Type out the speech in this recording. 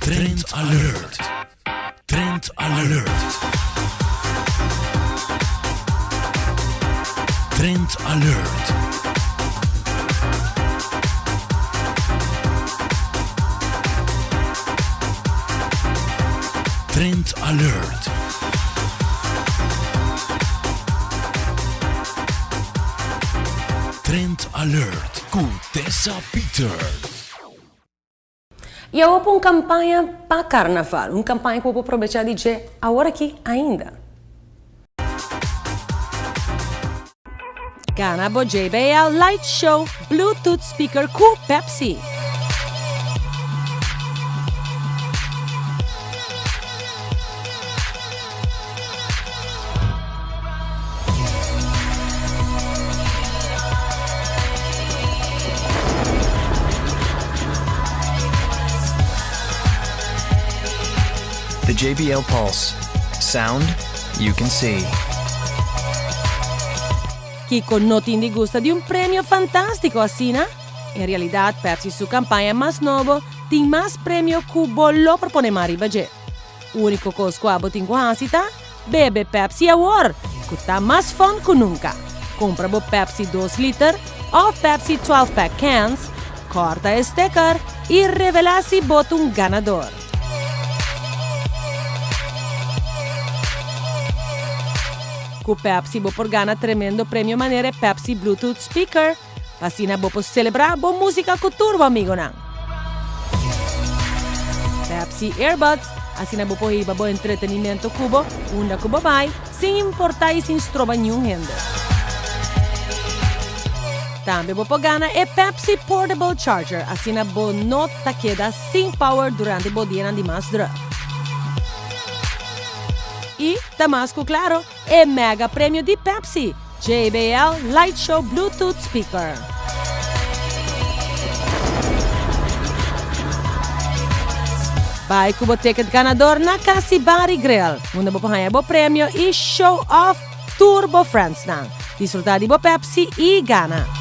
Trend alert. Trend alert. Trend alert. Trend alert. Trend alert com Tessa Peter. E houve uma campanha para carnaval, uma campanha que eu vou aproveitar de dizer agora aqui ainda. Gana bo JBL Light Show Bluetooth Speaker com Pepsi. The JBL Pulse. Sound you can see. Kiko no te gusta de un premio fantástico así, ¿no? En realidad, Pepsi su campaña más nuevo tiene más premio cubo lo propone Mari Baje. Único cosco abo tingo hasita, bebe Pepsi ahora, que está más fun que nunca. Compra bo Pepsi 2 liter o Pepsi 12-pack cans, corta sticker y revela si bota un ganador. Cu Pepsi bo por gana tremendo premio manere Pepsi Bluetooth Speaker. Pasina bo po celebrar bo música con turbo amigo na. Pepsi Earbuds. Asina bo po iba bo entretenimiento cubo. Unda cubo vai. Sin importar y sin stroba nenhum rende. También bo po gana e Pepsi Portable Charger. Asina bo no ta queda sin power durante bo dia de mais drug. E, Damasco claro, é mega prêmio de Pepsi, JBL Light Show Bluetooth Speaker. Vai com o ticket ganador na Casa Bar e Grill, onde vou ganhar o prêmio e show off Turbo Friends na. Desfrutar de Pepsi e Gana.